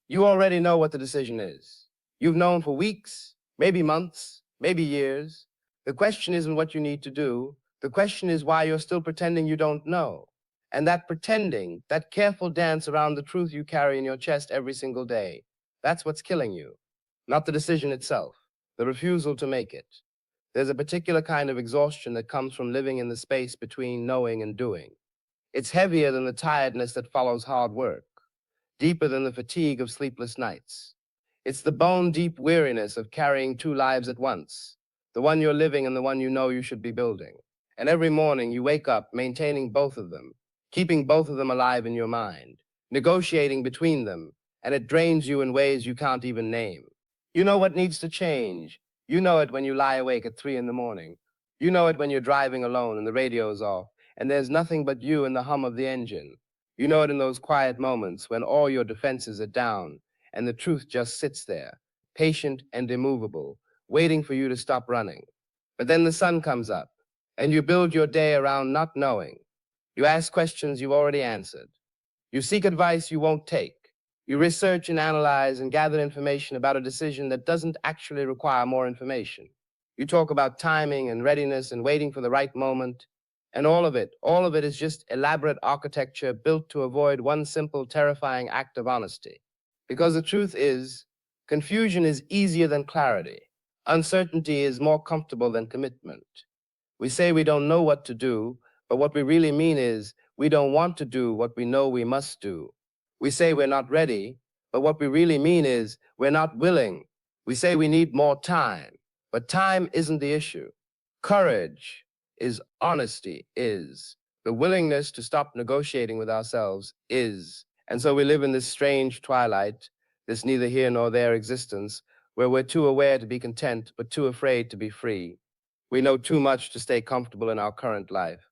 You already know what the decision is. You've known for weeks, maybe months, maybe years. The question isn't what you need to do. The question is why you're still pretending you don't know. And that pretending, that careful dance around the truth you carry in your chest every single day, that's what's killing you. Not the decision itself, the refusal to make it. There's a particular kind of exhaustion that comes from living in the space between knowing and doing. It's heavier than the tiredness that follows hard work, deeper than the fatigue of sleepless nights. It's the bone-deep weariness of carrying two lives at once, the one you're living and the one you know you should be building. And every morning you wake up maintaining both of them, keeping both of them alive in your mind, negotiating between them, and it drains you in ways you can't even name. You know what needs to change. You know it when you lie awake at 3 in the morning. You know it when you're driving alone and the radio's off, and there's nothing but you and the hum of the engine. You know it in those quiet moments when all your defenses are down and the truth just sits there, patient and immovable, waiting for you to stop running. But then the sun comes up, and you build your day around not knowing. You ask questions you've already answered. You seek advice you won't take. You research and analyze and gather information about a decision that doesn't actually require more information. You talk about timing and readiness and waiting for the right moment. And all of it is just elaborate architecture built to avoid one simple, terrifying act of honesty. Because the truth is, confusion is easier than clarity. Uncertainty is more comfortable than commitment. We say we don't know what to do, but what we really mean is we don't want to do what we know we must do. We say we're not ready, but what we really mean is we're not willing. We say we need more time, but time isn't the issue. Courage is honesty, is. The willingness to stop negotiating with ourselves is. And so we live in this strange twilight, this neither here nor there existence, where we're too aware to be content, but too afraid to be free. We know too much to stay comfortable in our current life,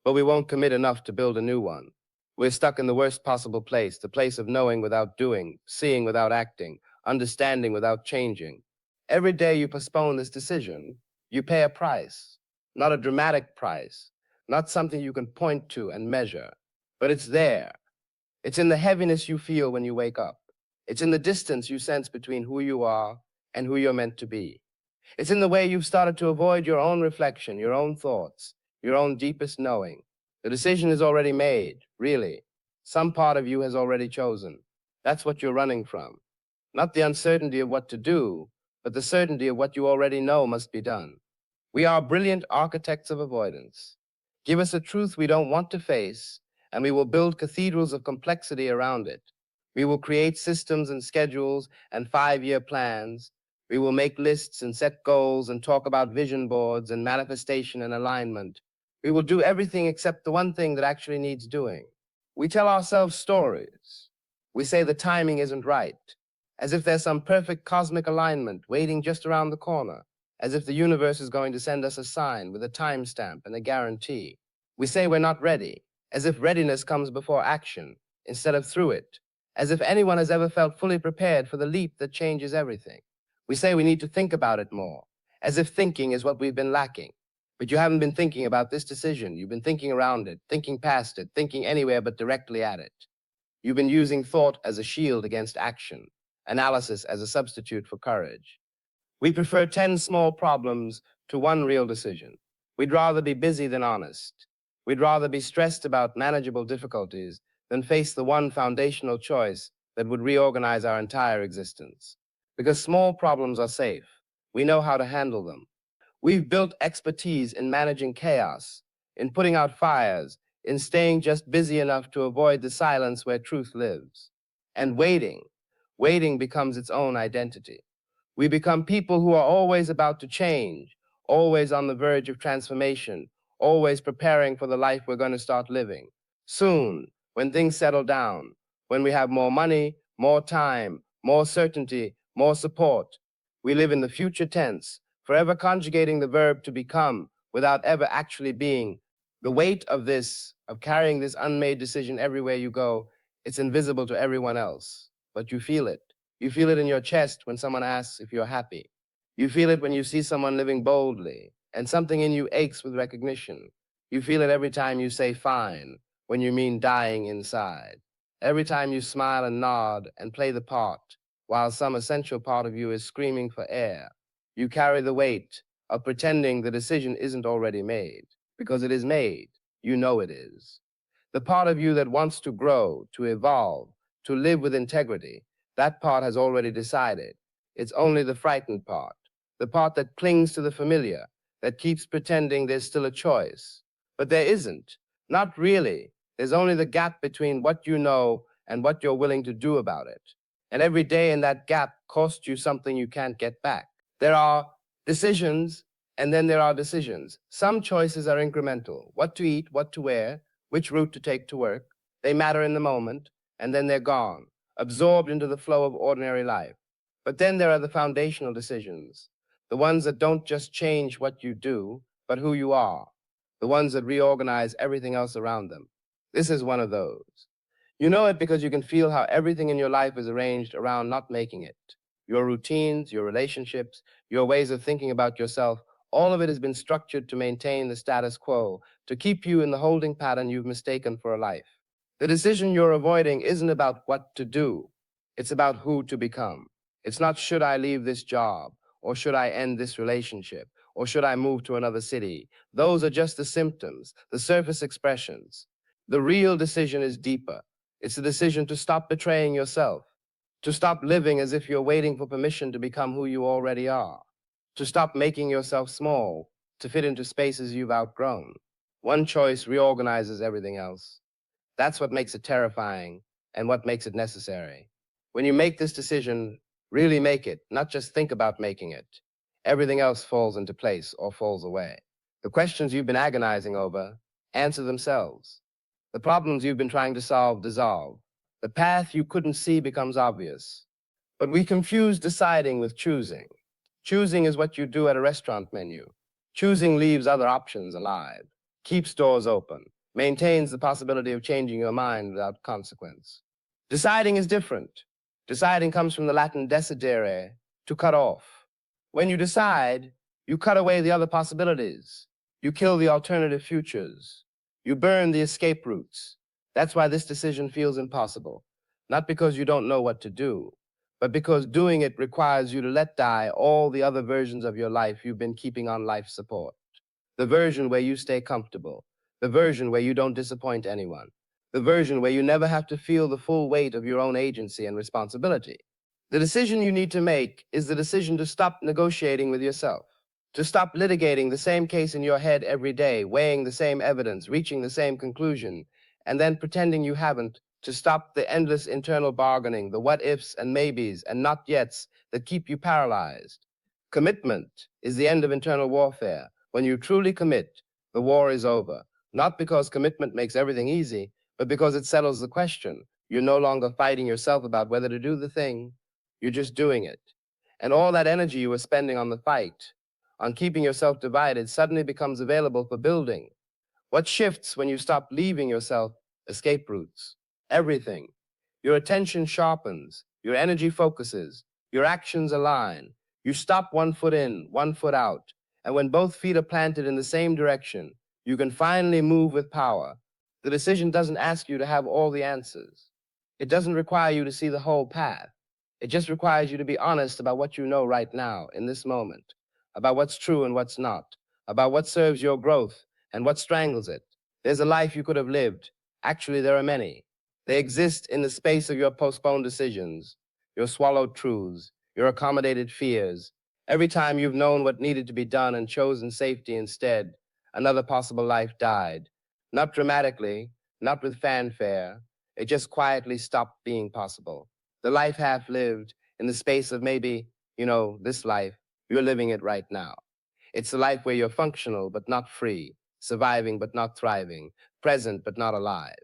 but we won't commit enough to build a new one. We're stuck in the worst possible place, the place of knowing without doing, seeing without acting, understanding without changing. Every day you postpone this decision, you pay a price, not a dramatic price, not something you can point to and measure, but it's there. It's in the heaviness you feel when you wake up. It's in the distance you sense between who you are and who you're meant to be. It's in the way you've started to avoid your own reflection, your own thoughts, your own deepest knowing. The decision is already made, really. Some part of you has already chosen. That's what you're running from. Not the uncertainty of what to do, but the certainty of what you already know must be done. We are brilliant architects of avoidance. Give us a truth we don't want to face, and we will build cathedrals of complexity around it. We will create systems and schedules and 5-year plans. We will make lists and set goals and talk about vision boards and manifestation and alignment. We will do everything except the one thing that actually needs doing. We tell ourselves stories. We say the timing isn't right, as if there's some perfect cosmic alignment waiting just around the corner, as if the universe is going to send us a sign with a timestamp and a guarantee. We say we're not ready, as if readiness comes before action instead of through it, as if anyone has ever felt fully prepared for the leap that changes everything. We say we need to think about it more, as if thinking is what we've been lacking. But you haven't been thinking about this decision. You've been thinking around it, thinking past it, thinking anywhere but directly at it. You've been using thought as a shield against action, analysis as a substitute for courage. We prefer 10 small problems to one real decision. We'd rather be busy than honest. We'd rather be stressed about manageable difficulties than face the one foundational choice that would reorganize our entire existence. Because small problems are safe. We know how to handle them. We've built expertise in managing chaos, in putting out fires, in staying just busy enough to avoid the silence where truth lives. And waiting becomes its own identity. We become people who are always about to change, always on the verge of transformation, always preparing for the life we're going to start living. Soon, when things settle down, when we have more money, more time, more certainty, more support, we live in the future tense, forever conjugating the verb to become without ever actually being. The weight of this, of carrying this unmade decision everywhere you go, it's invisible to everyone else, but you feel it. You feel it in your chest when someone asks if you're happy. You feel it when you see someone living boldly, and something in you aches with recognition. You feel it every time you say fine, when you mean dying inside. Every time you smile and nod and play the part, while some essential part of you is screaming for air, you carry the weight of pretending the decision isn't already made, because it is made. You know it is. The part of you that wants to grow, to evolve, to live with integrity, that part has already decided. It's only the frightened part, the part that clings to the familiar, that keeps pretending there's still a choice. But there isn't. Not really. There's only the gap between what you know and what you're willing to do about it. And every day in that gap costs you something you can't get back. There are decisions, and then there are decisions. Some choices are incremental: what to eat, what to wear, which route to take to work. They matter in the moment, and then they're gone, absorbed into the flow of ordinary life. But then there are the foundational decisions, the ones that don't just change what you do, but who you are, the ones that reorganize everything else around them. This is one of those. You know it because you can feel how everything in your life is arranged around not making it. Your routines, your relationships, your ways of thinking about yourself, all of it has been structured to maintain the status quo, to keep you in the holding pattern you've mistaken for a life. The decision you're avoiding isn't about what to do, it's about who to become. It's not should I leave this job, or should I end this relationship, or should I move to another city. Those are just the symptoms, the surface expressions. The real decision is deeper. It's a decision to stop betraying yourself, to stop living as if you're waiting for permission to become who you already are, to stop making yourself small, to fit into spaces you've outgrown. One choice reorganizes everything else. That's what makes it terrifying and what makes it necessary. When you make this decision, really make it, not just think about making it. Everything else falls into place or falls away. The questions you've been agonizing over answer themselves. The problems you've been trying to solve dissolve. The path you couldn't see becomes obvious. But we confuse deciding with choosing. Choosing is what you do at a restaurant menu. Choosing leaves other options alive, keeps doors open, maintains the possibility of changing your mind without consequence. Deciding is different. Deciding comes from the Latin decidere, to cut off. When you decide, you cut away the other possibilities. You kill the alternative futures. You burn the escape routes. That's why this decision feels impossible. Not because you don't know what to do, but because doing it requires you to let die all the other versions of your life you've been keeping on life support. The version where you stay comfortable, the version where you don't disappoint anyone, the version where you never have to feel the full weight of your own agency and responsibility. The decision you need to make is the decision to stop negotiating with yourself, to stop litigating the same case in your head every day, weighing the same evidence, reaching the same conclusion, and then pretending you haven't, to stop the endless internal bargaining, the what ifs and maybes and not yets that keep you paralyzed. Commitment is the end of internal warfare. When you truly commit, the war is over. Not because commitment makes everything easy, but because it settles the question. You're no longer fighting yourself about whether to do the thing, you're just doing it. And all that energy you were spending on the fight, on keeping yourself divided, suddenly becomes available for building. What shifts when you stop leaving yourself escape routes? Everything. Your attention sharpens, your energy focuses, your actions align. You stop one foot in, one foot out, and when both feet are planted in the same direction, you can finally move with power. The decision doesn't ask you to have all the answers. It doesn't require you to see the whole path. It just requires you to be honest about what you know right now, in this moment, about what's true and what's not, about what serves your growth and what strangles it. There's a life you could have lived. Actually, there are many. They exist in the space of your postponed decisions, your swallowed truths, your accommodated fears. Every time you've known what needed to be done and chosen safety instead, another possible life died. Not dramatically, not with fanfare. It just quietly stopped being possible. The life half lived in the space of maybe, this life, you're living it right now. It's a life where you're functional but not free, surviving but not thriving, present but not alive.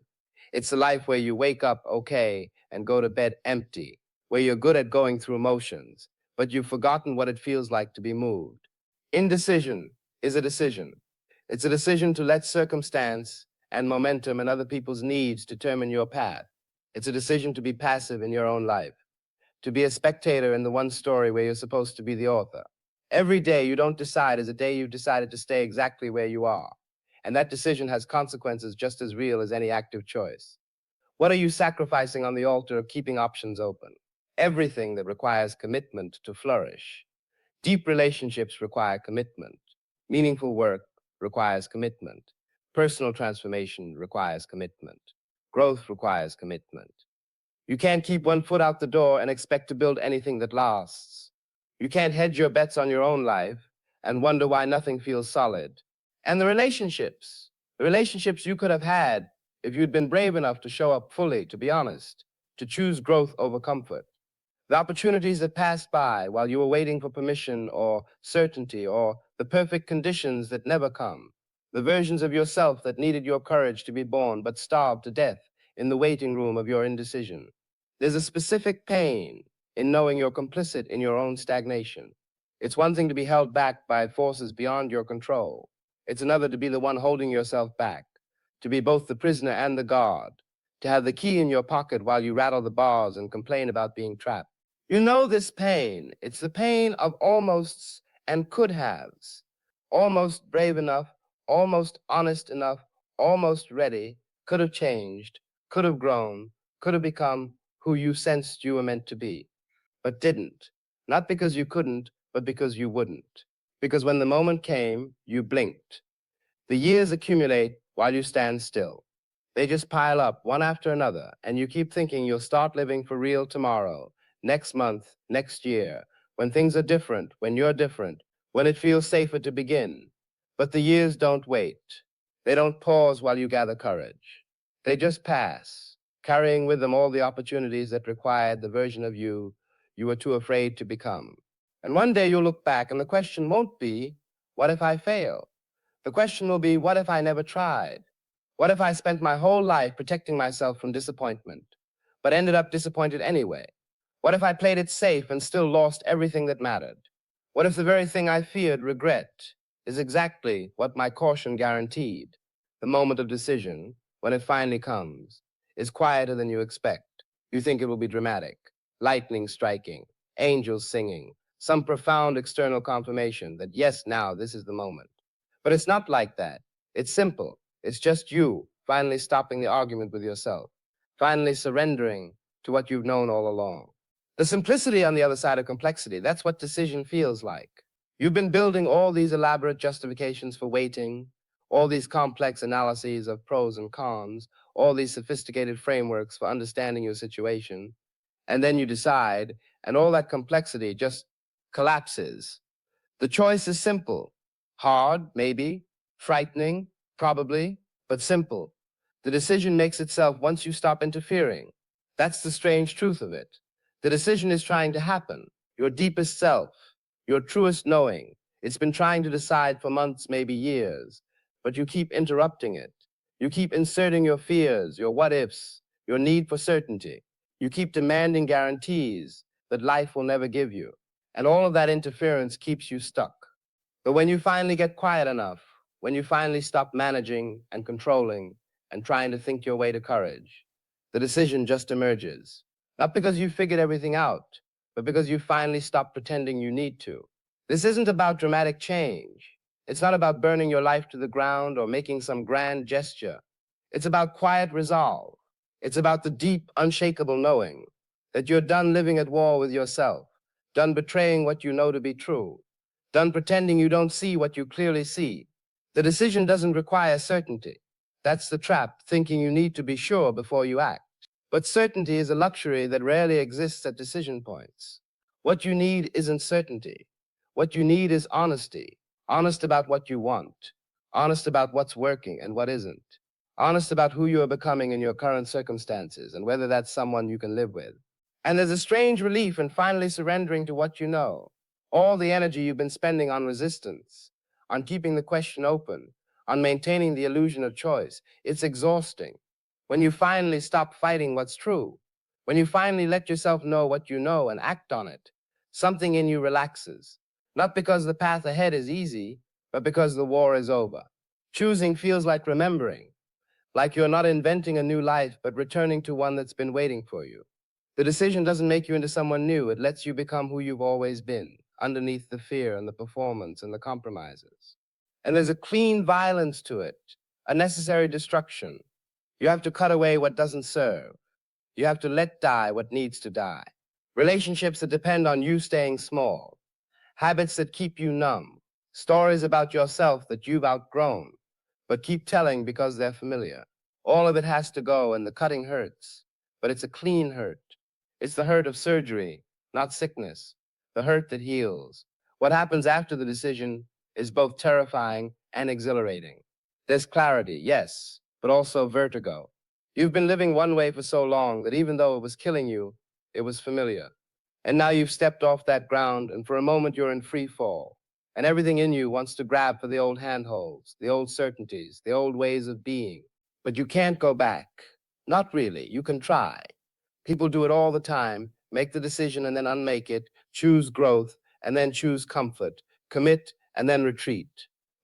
It's a life where you wake up okay and go to bed empty, where you're good at going through motions, but you've forgotten what it feels like to be moved. Indecision is a decision. It's a decision to let circumstance and momentum and other people's needs determine your path. It's a decision to be passive in your own life, to be a spectator in the one story where you're supposed to be the author. Every day you don't decide is a day you've decided to stay exactly where you are. And that decision has consequences just as real as any active choice. What are you sacrificing on the altar of keeping options open? Everything that requires commitment to flourish. Deep relationships require commitment. Meaningful work requires commitment. Personal transformation requires commitment. Growth requires commitment. You can't keep one foot out the door and expect to build anything that lasts. You can't hedge your bets on your own life and wonder why nothing feels solid. And the relationships you could have had if you'd been brave enough to show up fully, to be honest, to choose growth over comfort. The opportunities that passed by while you were waiting for permission or certainty or the perfect conditions that never come. The versions of yourself that needed your courage to be born but starved to death in the waiting room of your indecision. There's a specific pain in knowing you're complicit in your own stagnation. It's one thing to be held back by forces beyond your control. It's another to be the one holding yourself back, to be both the prisoner and the guard, to have the key in your pocket while you rattle the bars and complain about being trapped. You know this pain. It's the pain of almosts and could haves. Almost brave enough, almost honest enough, almost ready, could have changed, could have grown, could have become who you sensed you were meant to be, but didn't. Not because you couldn't, but because you wouldn't. Because when the moment came, you blinked. The years accumulate while you stand still. They just pile up one after another, and you keep thinking you'll start living for real tomorrow, next month, next year, when things are different, when you're different, when it feels safer to begin. But the years don't wait. They don't pause while you gather courage. They just pass, carrying with them all the opportunities that required the version of you you were too afraid to become. And one day you'll look back, and the question won't be, what if I fail? The question will be, what if I never tried? What if I spent my whole life protecting myself from disappointment, but ended up disappointed anyway? What if I played it safe and still lost everything that mattered? What if the very thing I feared, regret, is exactly what my caution guaranteed? The moment of decision, when it finally comes, is quieter than you expect. You think it will be dramatic, lightning striking, angels singing, some profound external confirmation that yes, now this is the moment. But it's not like that. It's simple. It's just you finally stopping the argument with yourself, finally surrendering to what you've known all along. The simplicity on the other side of complexity, that's what decision feels like. You've been building all these elaborate justifications for waiting, all these complex analyses of pros and cons, all these sophisticated frameworks for understanding your situation, and then you decide, and all that complexity just collapses. The choice is simple. Hard, maybe. Frightening, probably, but simple. The decision makes itself once you stop interfering. That's the strange truth of it. The decision is trying to happen. Your deepest self, your truest knowing. It's been trying to decide for months, maybe years, but you keep interrupting it. You keep inserting your fears, your what ifs, your need for certainty. You keep demanding guarantees that life will never give you. And all of that interference keeps you stuck. But when you finally get quiet enough, when you finally stop managing and controlling and trying to think your way to courage, the decision just emerges. Not because you figured everything out, but because you finally stopped pretending you need to. This isn't about dramatic change. It's not about burning your life to the ground or making some grand gesture. It's about quiet resolve. It's about the deep, unshakable knowing that you're done living at war with yourself, done betraying what you know to be true, done pretending you don't see what you clearly see. The decision doesn't require certainty. That's the trap, thinking you need to be sure before you act. But certainty is a luxury that rarely exists at decision points. What you need isn't certainty. What you need is honesty. Honest about what you want. Honest about what's working and what isn't. Honest about who you are becoming in your current circumstances and whether that's someone you can live with. And there's a strange relief in finally surrendering to what you know. All the energy you've been spending on resistance, on keeping the question open, on maintaining the illusion of choice, it's exhausting. When you finally stop fighting what's true, when you finally let yourself know what you know and act on it, something in you relaxes. Not because the path ahead is easy, but because the war is over. Choosing feels like remembering, like you're not inventing a new life, but returning to one that's been waiting for you. The decision doesn't make you into someone new. It lets you become who you've always been, underneath the fear and the performance and the compromises. And there's a clean violence to it, a necessary destruction. You have to cut away what doesn't serve. You have to let die what needs to die. Relationships that depend on you staying small. Habits that keep you numb. Stories about yourself that you've outgrown, but keep telling because they're familiar. All of it has to go, and the cutting hurts, but it's a clean hurt. It's the hurt of surgery, not sickness, the hurt that heals. What happens after the decision is both terrifying and exhilarating. There's clarity, yes, but also vertigo. You've been living one way for so long that even though it was killing you, it was familiar. And now you've stepped off that ground, and for a moment you're in free fall. And everything in you wants to grab for the old handholds, the old certainties, the old ways of being. But you can't go back. Not really. You can try. People do it all the time, make the decision and then unmake it, choose growth and then choose comfort, commit and then retreat.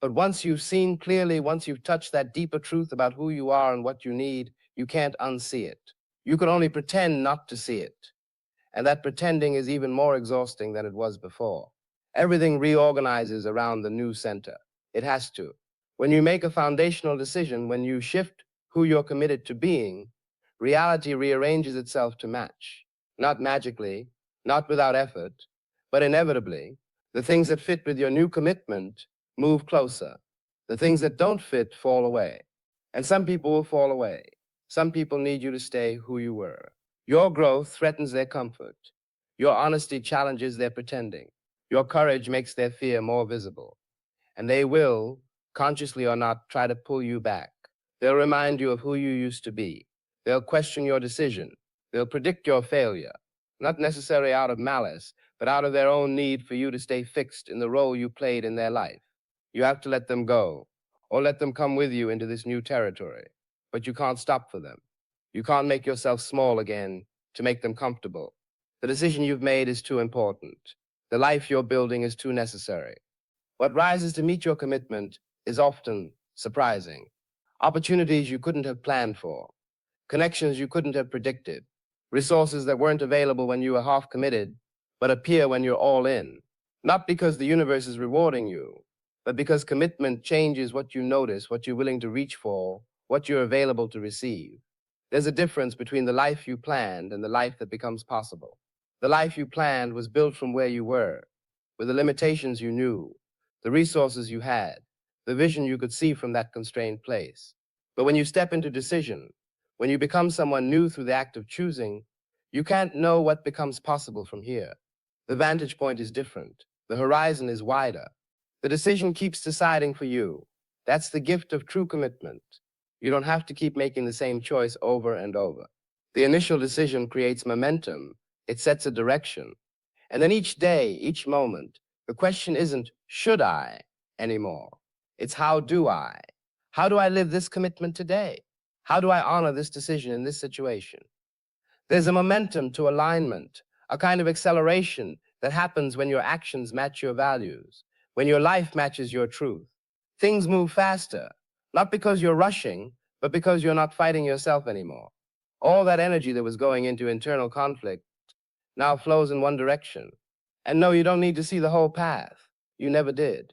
But once you've seen clearly, once you've touched that deeper truth about who you are and what you need, you can't unsee it. You can only pretend not to see it. And that pretending is even more exhausting than it was before. Everything reorganizes around the new center. It has to. When you make a foundational decision, when you shift who you're committed to being, reality rearranges itself to match. Not magically, not without effort, but inevitably, the things that fit with your new commitment move closer. The things that don't fit fall away. And some people will fall away. Some people need you to stay who you were. Your growth threatens their comfort. Your honesty challenges their pretending. Your courage makes their fear more visible. And they will, consciously or not, try to pull you back. They'll remind you of who you used to be. They'll question your decision. They'll predict your failure, not necessarily out of malice, but out of their own need for you to stay fixed in the role you played in their life. You have to let them go, or let them come with you into this new territory. But you can't stop for them. You can't make yourself small again to make them comfortable. The decision you've made is too important. The life you're building is too necessary. What rises to meet your commitment is often surprising. Opportunities you couldn't have planned for, connections you couldn't have predicted, resources that weren't available when you were half committed, but appear when you're all in. Not because the universe is rewarding you, but because commitment changes what you notice, what you're willing to reach for, what you're available to receive. There's a difference between the life you planned and the life that becomes possible. The life you planned was built from where you were, with the limitations you knew, the resources you had, the vision you could see from that constrained place. But when you step into decision, when you become someone new through the act of choosing, you can't know what becomes possible from here. The vantage point is different. The horizon is wider. The decision keeps deciding for you. That's the gift of true commitment. You don't have to keep making the same choice over and over. The initial decision creates momentum. It sets a direction. And then each day, each moment, the question isn't, should I anymore? It's how do I? How do I live this commitment today? How do I honor this decision in this situation? There's a momentum to alignment, a kind of acceleration that happens when your actions match your values, when your life matches your truth. Things move faster, not because you're rushing, but because you're not fighting yourself anymore. All that energy that was going into internal conflict now flows in one direction. And no, you don't need to see the whole path. You never did.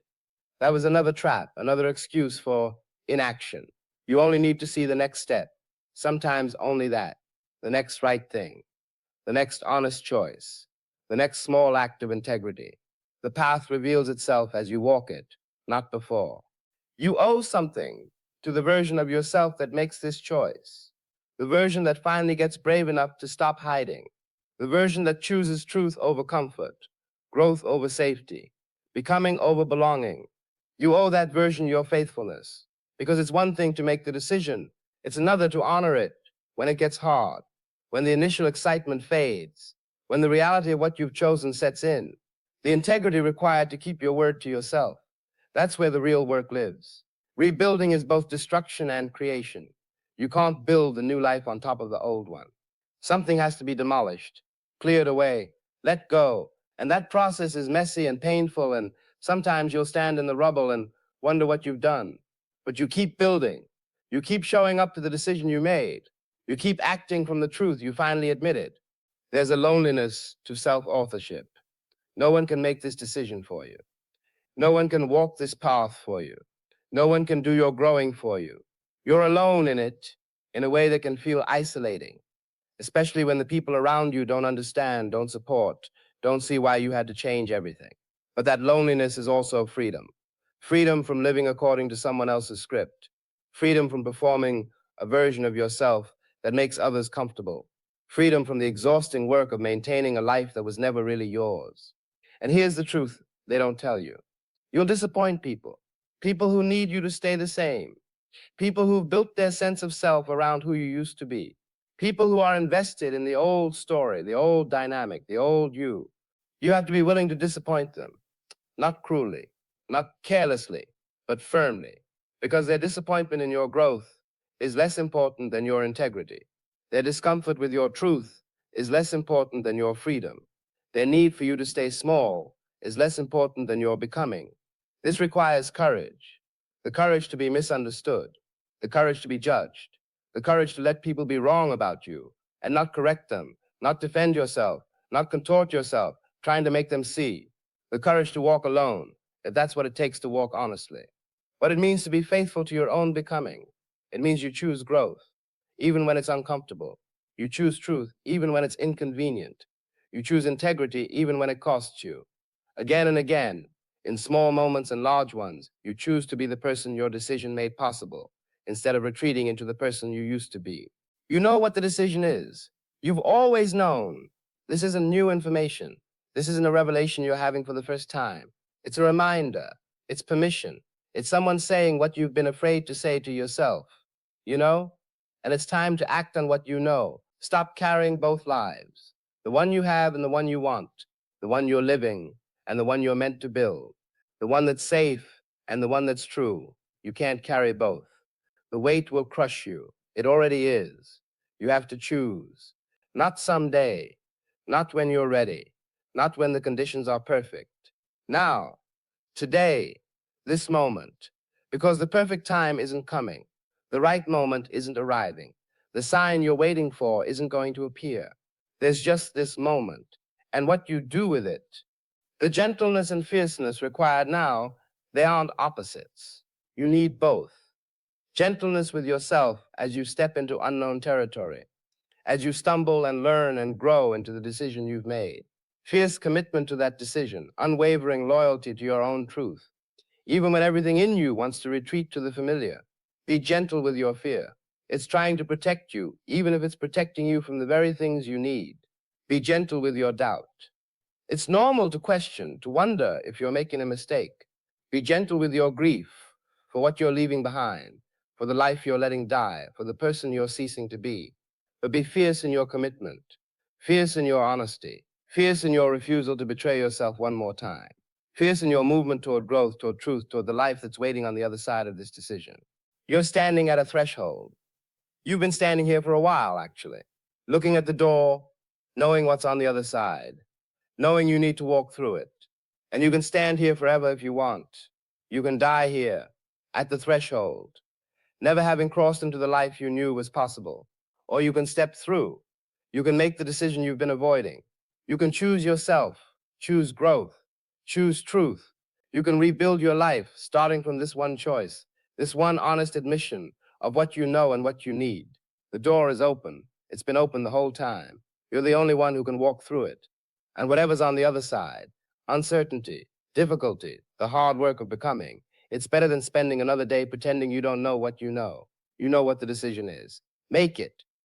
That was another trap, another excuse for inaction. You only need to see the next step, sometimes only that, the next right thing, the next honest choice, the next small act of integrity. The path reveals itself as you walk it, not before. You owe something to the version of yourself that makes this choice, the version that finally gets brave enough to stop hiding, the version that chooses truth over comfort, growth over safety, becoming over belonging. You owe that version your faithfulness, because it's one thing to make the decision. It's another to honor it when it gets hard, when the initial excitement fades, when the reality of what you've chosen sets in. The integrity required to keep your word to yourself. That's where the real work lives. Rebuilding is both destruction and creation. You can't build the new life on top of the old one. Something has to be demolished, cleared away, let go. And that process is messy and painful, and sometimes you'll stand in the rubble and wonder what you've done. But you keep building. You keep showing up to the decision you made. You keep acting from the truth you finally admitted. There's a loneliness to self-authorship. No one can make this decision for you. No one can walk this path for you. No one can do your growing for you. You're alone in it. in a way that can feel isolating, especially when the people around you don't understand, don't support, don't see why you had to change everything. But that loneliness is also freedom. Freedom from living according to someone else's script. Freedom from performing a version of yourself that makes others comfortable. Freedom from the exhausting work of maintaining a life that was never really yours. And here's the truth they don't tell you. You'll disappoint people. People who need you to stay the same. People who've built their sense of self around who you used to be. People who are invested in the old story, the old dynamic, the old you. You have to be willing to disappoint them, not cruelly, not carelessly, but firmly, because their disappointment in your growth is less important than your integrity. Their discomfort with your truth is less important than your freedom. Their need for you to stay small is less important than your becoming. This requires courage, the courage to be misunderstood, the courage to be judged, the courage to let people be wrong about you and not correct them, not defend yourself, not contort yourself, trying to make them see, the courage to walk alone, if that's what it takes to walk honestly. What it means to be faithful to your own becoming. It means you choose growth, even when it's uncomfortable. You choose truth, even when it's inconvenient. You choose integrity, even when it costs you. Again and again, in small moments and large ones, you choose to be the person your decision made possible, instead of retreating into the person you used to be. You know what the decision is. You've always known. This isn't new information. This isn't a revelation you're having for the first time. It's a reminder. It's permission. It's someone saying what you've been afraid to say to yourself. You know? And it's time to act on what you know. Stop carrying both lives. The one you have and the one you want. The one you're living and the one you're meant to build. The one that's safe and the one that's true. You can't carry both. The weight will crush you. It already is. You have to choose. Not someday, not when you're ready, not when the conditions are perfect. Now, today, this moment, because the perfect time isn't coming. The right moment isn't arriving. The sign you're waiting for isn't going to appear. There's just this moment, and what you do with it. The gentleness and fierceness required now, they aren't opposites. You need both. Gentleness with yourself as you step into unknown territory, as you stumble and learn and grow into the decision you've made. Fierce commitment to that decision, unwavering loyalty to your own truth, even when everything in you wants to retreat to the familiar. Be gentle with your fear. It's trying to protect you, even if it's protecting you from the very things you need. Be gentle with your doubt. It's normal to question, to wonder if you're making a mistake. Be gentle with your grief for what you're leaving behind, for the life you're letting die, for the person you're ceasing to be. But be fierce in your commitment, fierce in your honesty, fierce in your refusal to betray yourself one more time, fierce in your movement toward growth, toward truth, toward the life that's waiting on the other side of this decision. You're standing at a threshold. You've been standing here for a while, actually, looking at the door, knowing what's on the other side, knowing you need to walk through it. And you can stand here forever if you want. You can die here, at the threshold, never having crossed into the life you knew was possible. Or you can step through. You can make the decision you've been avoiding. You can choose yourself, choose growth, choose truth. You can rebuild your life, starting from this one choice, this one honest admission of what you know and what you need. The door is open. It's been open the whole time. You're the only one who can walk through it. And whatever's on the other side, uncertainty, difficulty, the hard work of becoming, it's better than spending another day pretending you don't know what you know. You know what the decision is. Make it.